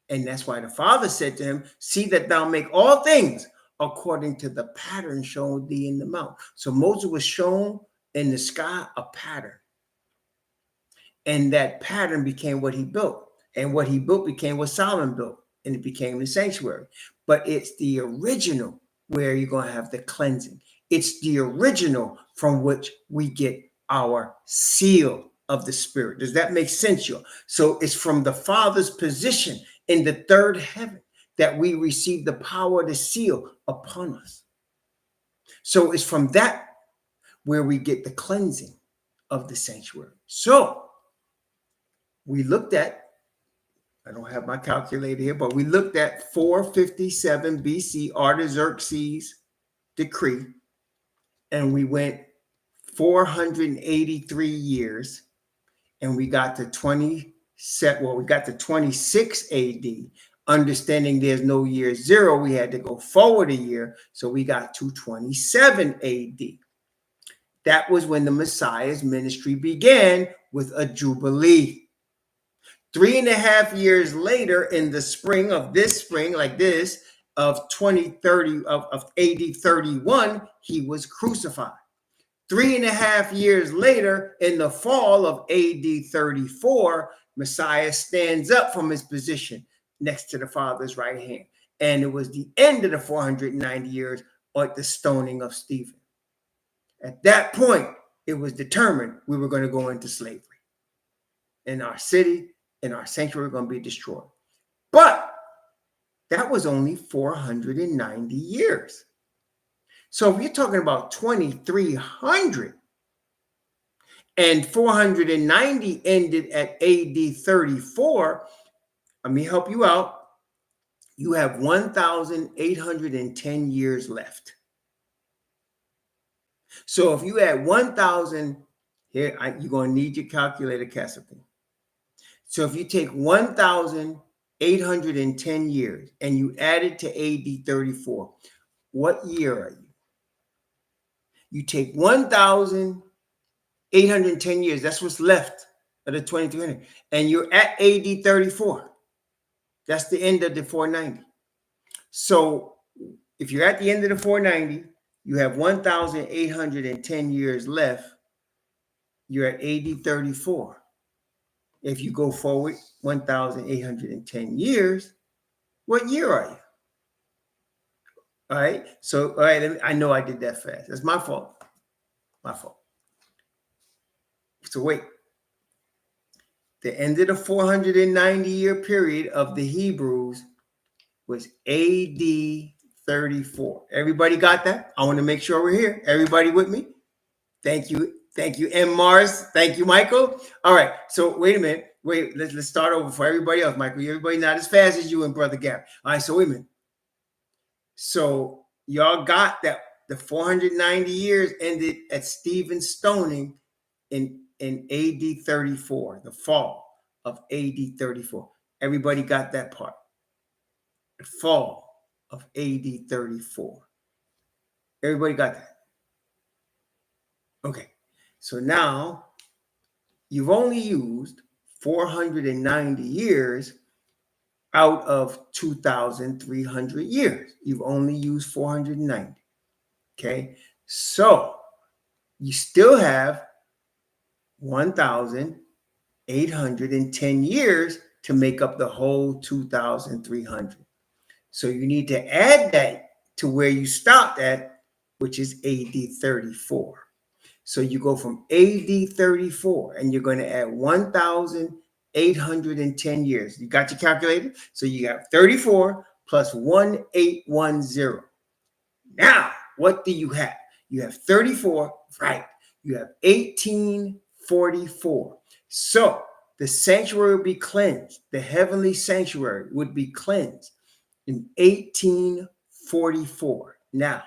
And that's why the Father said to him, see that thou make all things according to the pattern shown thee in the mount. So Moses was shown in the sky a pattern. And that pattern became what he built. And what he built became what Solomon built. And it became the sanctuary. But it's the original where you're going to have the cleansing. It's the original from which we get our seal of the Spirit. Does that make sense, y'all? So it's from the Father's position in the third heaven that we receive the power to seal upon us. So it's from that where we get the cleansing of the sanctuary. So we looked at, I don't have my calculator here, but we looked at 457 BC, Artaxerxes' decree, and we went 483 years, and we got to 26 AD. Understanding there's no year zero, we had to go forward a year, so we got to 27 AD. That was when the Messiah's ministry began with a jubilee. 3.5 years later, in the spring of this spring, like this, of 2030 of AD 31, he was crucified. 3.5 years later, in the fall of AD 34, Messiah stands up from his position next to the Father's right hand. And it was the end of the 490 years at the stoning of Stephen. At that point, it was determined we were going to go into slavery. And our city and our sanctuary were going to be destroyed. But that was only 490 years. So if you're talking about 2,300 and 490 ended at AD 34, let me help you out. You have 1,810 years left. So if you add 1,000, here, you're going to need your calculator, Cassidy. So if you take 1,810 years and you add it to AD 34, what year are you? You take 1,810 years, that's what's left of the 2,300, and you're at AD 34. That's the end of the 490. So if you're at the end of the 490, you have 1,810 years left. You're at AD 34. If you go forward 1,810 years, what year are you? All right. So, all right. I know I did that fast. That's my fault. My fault. So wait. The end of the 490-year period of the Hebrews was AD 34. Everybody got that? I want to make sure we're here. Everybody with me? Thank you. Thank you, M. Mars. Thank you, Michael. All right. So wait a minute. Wait, let's start over for everybody else, Michael. Everybody not as fast as you and Brother Gary. All right. So wait a minute. So y'all got that the 490 years ended at Stephen's stoning in AD 34, the fall of AD 34. Everybody got that part. The fall of AD 34. Everybody got that? Okay. So now you've only used 490 years out of 2,300 years. You've only used 490. Okay. So you still have 1,810 years to make up the whole 2,300. So you need to add that to where you stopped at, which is AD 34. So you go from AD 34 and you're going to add 1,810 years. You got your calculator? So you got 34 plus 1810. Now, what do you have? You have 34, right? You have 1844. So the sanctuary would be cleansed. The heavenly sanctuary would be cleansed in 1844. Now,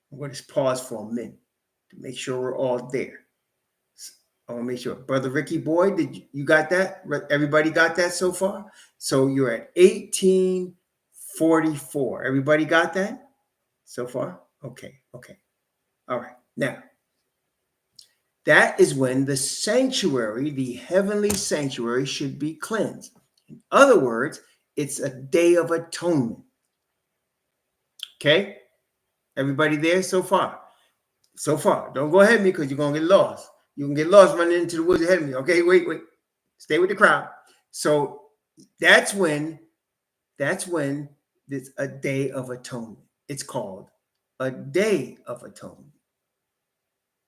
I'm going to pause for a minute to make sure we're all there. I want to make sure. Brother Ricky Boy, you got that? Everybody got that so far? So you're at 1844. Everybody got that so far? Okay. All right. Now, that is when the sanctuary, the heavenly sanctuary, should be cleansed. In other words, it's a day of atonement. Okay? Everybody there so far? So far. Don't go ahead of me because you're going to get lost. You can get lost running into the woods ahead of me. Okay, wait. Stay with the crowd. So that's when it's a day of atonement. it's called a Day of Atonement.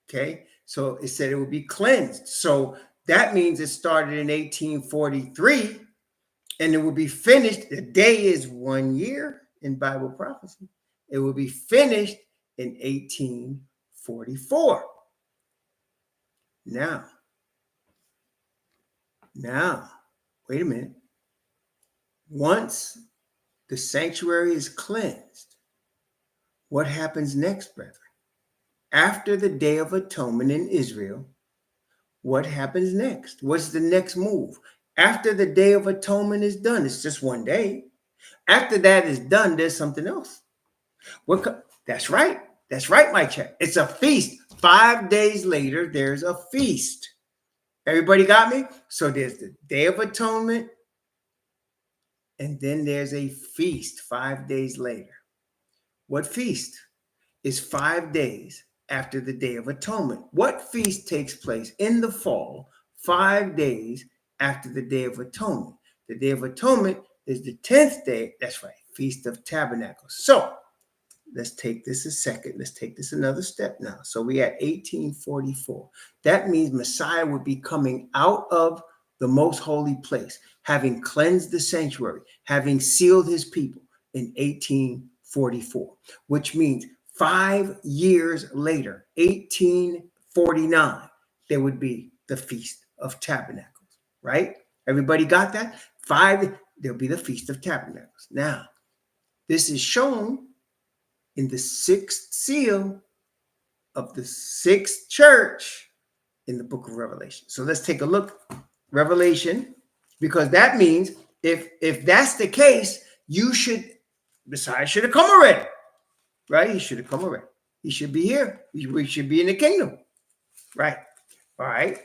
Okay, so it said it would be cleansed. So that means it started in 1843 and it will be finished. The day is 1 year in Bible prophecy. It will be finished in 1844. Now, wait a minute. Once the sanctuary is cleansed, what happens next, brethren? After the Day of Atonement in Israel, what happens next? What's the next move? After the Day of Atonement is done, it's just 1 day. After that is done, there's something else. That's right. That's right, my chat. It's a feast. 5 days later, there's a feast. Everybody got me? So there's the Day of Atonement, and then there's a feast 5 days later. What feast is 5 days after the Day of Atonement? What feast takes place in the fall 5 days after the Day of Atonement? The Day of Atonement is the 10th day. That's right, Feast of Tabernacles. So let's take this a second. Let's take this another step now. So we at 1844. That means Messiah would be coming out of the most holy place, having cleansed the sanctuary, having sealed his people in 1844, which means 5 years later, 1849, there would be the Feast of Tabernacles, right? Everybody got that? There'll be the Feast of Tabernacles. Now, this is shown in the 6th seal of the 6th church in the book of Revelation. So let's take a look. Revelation, because that means if that's the case, Messiah should have come already, right? He should have come already. He should be here. We should be in the kingdom, right? All right.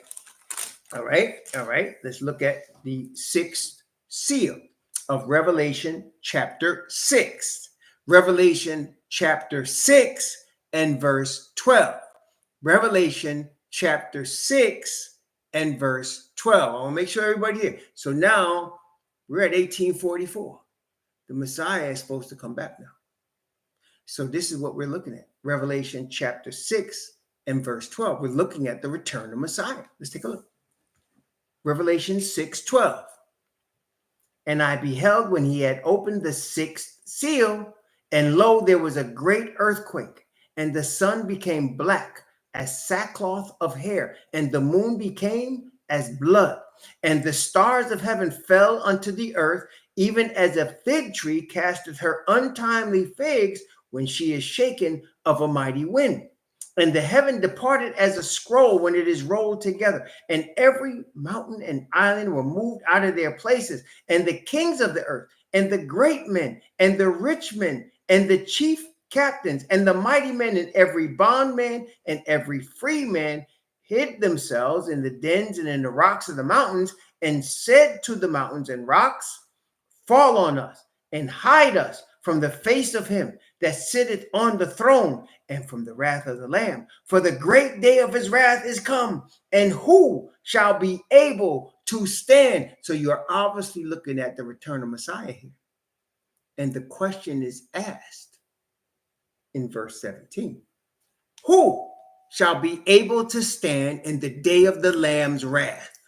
Let's look at the 6th seal of Revelation chapter 6. Revelation chapter 6 and verse 12. Revelation chapter 6 and verse 12. I want to make sure everybody here. So now we're at 1844. The Messiah is supposed to come back now. So this is what we're looking at. Revelation chapter 6 and verse 12. We're looking at the return of Messiah. Let's take a look. Revelation 6:12. And I beheld when he had opened the 6th seal, and lo, there was a great earthquake, and the sun became black as sackcloth of hair, and the moon became as blood, and the stars of heaven fell unto the earth, even as a fig tree casteth her untimely figs when she is shaken of a mighty wind. And the heaven departed as a scroll when it is rolled together, and every mountain and island were moved out of their places, and the kings of the earth, and the great men, and the rich men, and the chief captains, and the mighty men, and every bondman, and every free man hid themselves in the dens and in the rocks of the mountains, and said to the mountains and rocks, fall on us, and hide us from the face of him that sitteth on the throne, and from the wrath of the Lamb. For the great day of his wrath is come, and who shall be able to stand? So you're obviously looking at the return of Messiah here. And the question is asked in verse 17. Who shall be able to stand in the day of the Lamb's wrath?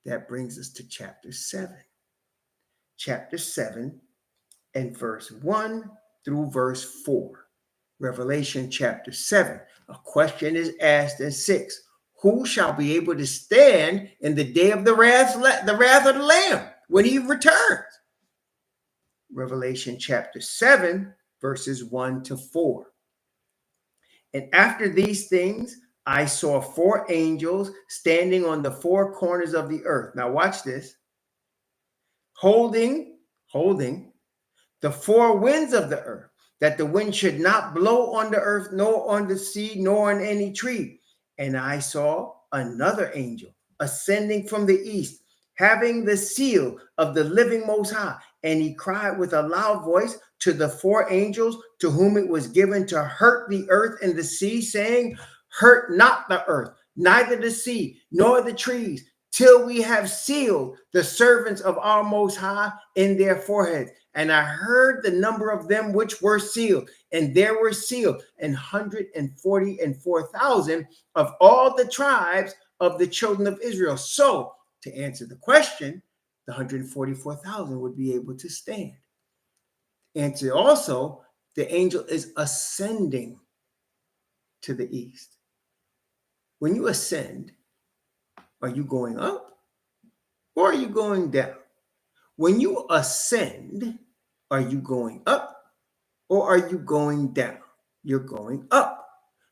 That brings us to chapter 7. Chapter 7 and verse 1 through verse 4. Revelation chapter 7. A question is asked in 6. Who shall be able to stand in the day of the wrath of the Lamb when he returns? Revelation chapter 7, verses 1 to 4. And after these things, I saw 4 angels standing on the 4 corners of the earth. Now watch this. Holding the 4 winds of the earth, that the wind should not blow on the earth, nor on the sea, nor on any tree. And I saw another angel ascending from the east, having the seal of the living Most High. And he cried with a loud voice to the 4 angels to whom it was given to hurt the earth and the sea, saying, hurt not the earth, neither the sea, nor the trees, till we have sealed the servants of our Most High in their foreheads. And I heard the number of them which were sealed, and there were sealed 144,000 of all the tribes of the children of Israel. So, to answer the question, the 144,000 would be able to stand. Answer also, the angel is ascending to the east. When you ascend, are you going up or are you going down? When you ascend, are you going up or are you going down? You're going up.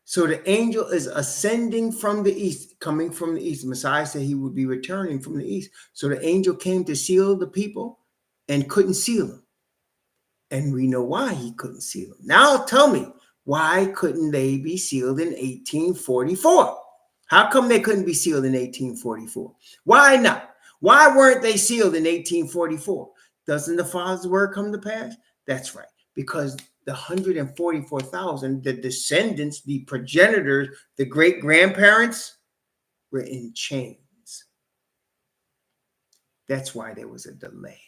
So the angel is ascending from the east, coming from the east. Messiah said he would be returning from the east. So the angel came to seal the people and couldn't seal them. And we know why he couldn't seal them. Now tell me, why couldn't they be sealed in 1844? How come they couldn't be sealed in 1844? Why not? Why weren't they sealed in 1844? Doesn't the Father's word come to pass? That's right. Because the 144,000, the descendants, the progenitors, the great-grandparents were in chains. That's why there was a delay.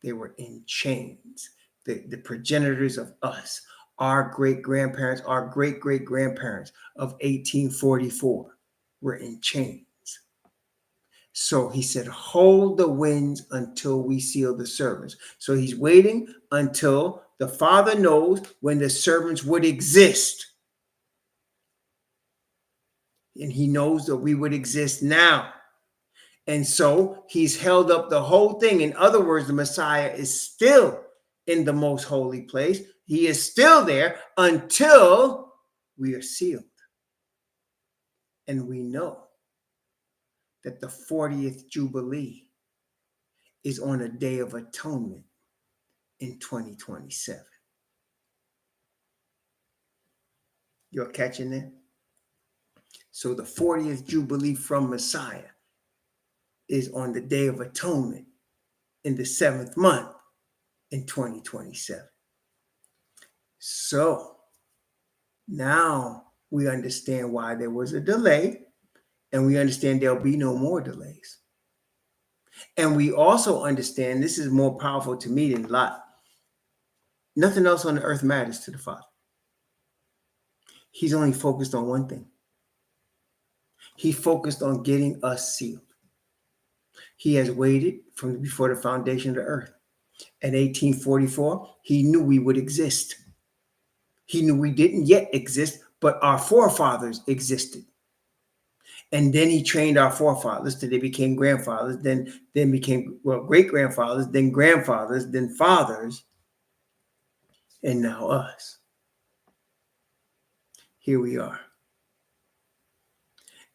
They were in chains. The progenitors of us, our great-grandparents, our great-great-grandparents of 1844 were in chains. So he said, hold the winds until we seal the servants. So he's waiting until the Father knows when the servants would exist. And he knows that we would exist now. And so he's held up the whole thing. In other words, the Messiah is still in the most holy place. He is still there until we are sealed. And we know that the 40th Jubilee is on a Day of Atonement in 2027. You're catching it? So the 40th Jubilee from Messiah is on the Day of Atonement in the 7th month in 2027. So now we understand why there was a delay, and we understand there'll be no more delays. And we also understand, this is more powerful to me than Lot, nothing else on the earth matters to the Father. He's only focused on one thing. He focused on getting us sealed. He has waited from before the foundation of the earth. At 1844, he knew we would exist. He knew we didn't yet exist, but our forefathers existed. And then he trained our forefathers till they became grandfathers, then became, great-grandfathers, then grandfathers, then fathers, and now us. Here we are.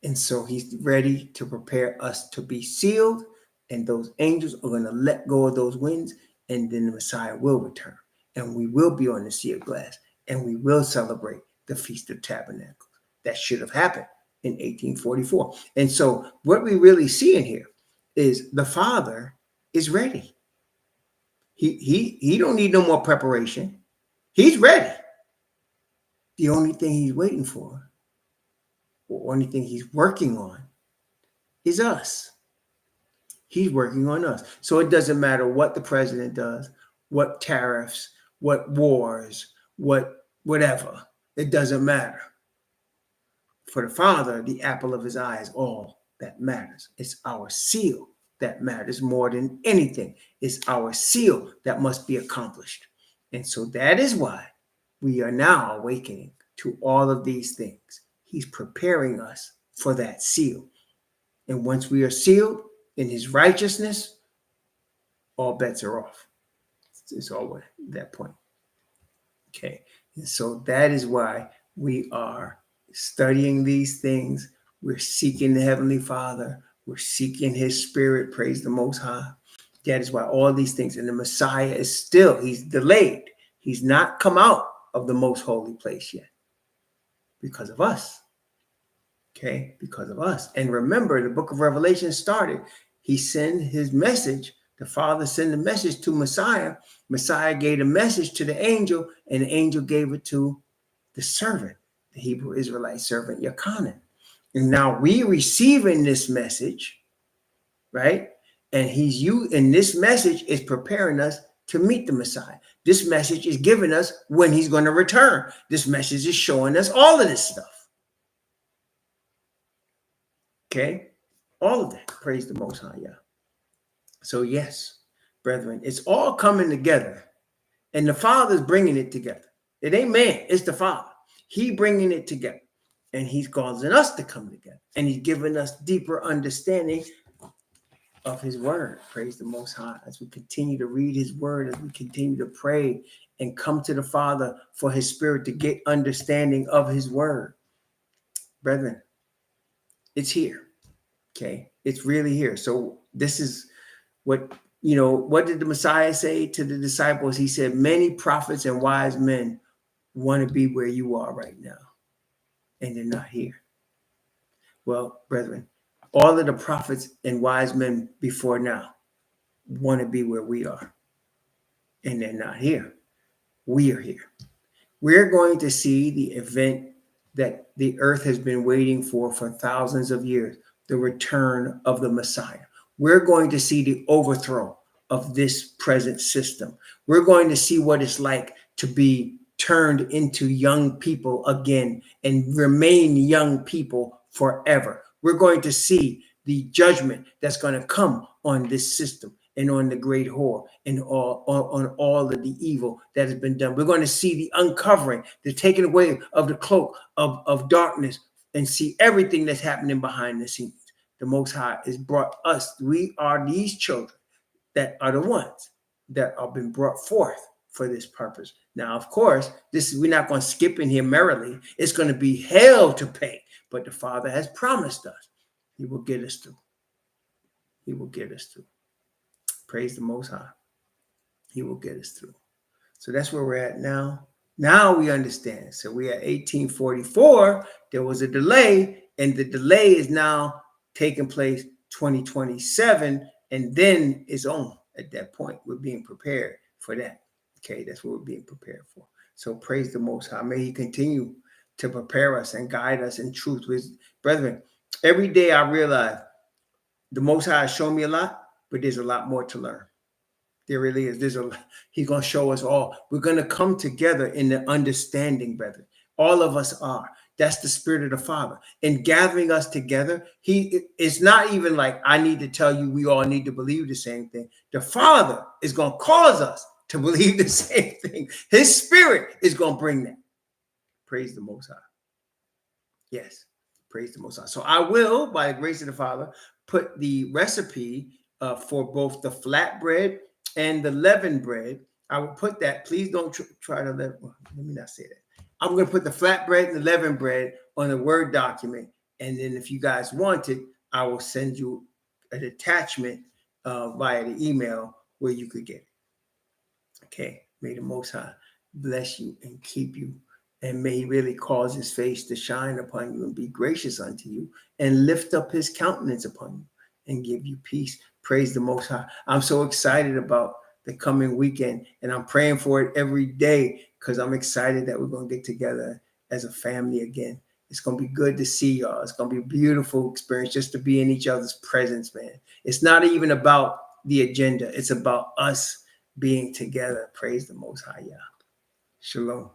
And so he's ready to prepare us to be sealed, and those angels are going to let go of those winds, and then the Messiah will return, and we will be on the sea of glass, and we will celebrate the Feast of Tabernacles. That should have happened in 1844. And so what we really see in here is the Father is ready. He don't need no more preparation. He's ready. The only thing he's waiting for, or only thing he's working on, is us. He's working on us. So it doesn't matter what the president does, what tariffs, what wars, whatever. It doesn't matter. For the Father, the apple of his eye is all that matters. It's our seal that matters more than anything. It's our seal that must be accomplished. And so that is why we are now awakening to all of these things. He's preparing us for that seal. And once we are sealed in his righteousness, all bets are off. It's all at that point. Okay. And so that is why we are studying these things. We're seeking the Heavenly Father. We're seeking his Spirit. Praise the Most High. That is why all these things. And the Messiah is still, he's delayed. He's not come out of the most holy place yet because of us. Okay, because of us. And remember, the book of Revelation started. He sent his message. The Father sent a message to Messiah. Messiah gave a message to the angel, and the angel gave it to the servant, the Hebrew Israelite servant, Yachanan. And now we receiving this message right? And and this message is preparing us to meet the Messiah. This message is giving us when he's going to return. This message is showing us all of this stuff. Okay? All of that. Praise the Most High, yeah. So yes, brethren, it's all coming together. And the Father's bringing it together. It ain't man, it's the Father. He bringing it together. And he's causing us to come together. And he's giving us deeper understanding of his word. Praise the Most High. As we continue to read his word, as we continue to pray and come to the Father for his Spirit to get understanding of his word. Brethren, it's here. Okay? It's really here. So this is what did the Messiah say to the disciples? He said, many prophets and wise men want to be where you are right now, and they're not here. Well, brethren, all of the prophets and wise men before now want to be where we are, and they're not here. We are here. We're going to see the event that the earth has been waiting for thousands of years, the return of the Messiah. We're going to see the overthrow of this present system. We're going to see what it's like to be turned into young people again and remain young people forever. We're going to see the judgment that's going to come on this system and on the great whore and on all of the evil that has been done. We're going to see the uncovering, the taking away of the cloak of darkness, and see everything that's happening behind the scenes. The Most High has brought us. We are these children that are the ones that are been brought forth for this purpose. Now, of course, we're not going to skip in here merrily. It's going to be hell to pay, but the Father has promised us he will get us through. He will get us through. Praise the Most High. He will get us through. So that's where we're at now. Now we understand. So we are 1844. There was a delay, and the delay is now taking place 2027, and then it's on at that point. We're being prepared for that. Okay, that's what we're being prepared for. So praise the Most High. May he continue to prepare us and guide us in truth. Brethren, every day I realize the Most High has shown me a lot, but there's a lot more to learn. There really is. He's going to show us all. We're going to come together in the understanding, brethren. All of us are. That's the Spirit of the Father. In gathering us together, it's not even like I need to tell you we all need to believe the same thing. The Father is going to cause us to believe the same thing. His Spirit is going to bring that. Praise the Most High. Yes, praise the Most High. So I will, by the grace of the Father, put the recipe for both the flatbread and the leavened bread. I will put that. Please don't try to let me not say that. I'm going to put the flatbread and the leavened bread on a Word document. And then if you guys want it, I will send you an attachment via the email where you could get it. Okay. May the Most High bless you and keep you. And may he really cause his face to shine upon you and be gracious unto you and lift up his countenance upon you and give you peace. Praise the Most High. I'm so excited about the coming weekend, and I'm praying for it every day because I'm excited that we're going to get together as a family again. It's going to be good to see y'all. It's going to be a beautiful experience just to be in each other's presence, man. It's not even about the agenda. It's about us being together. Praise the Most High, Yah. Shalom.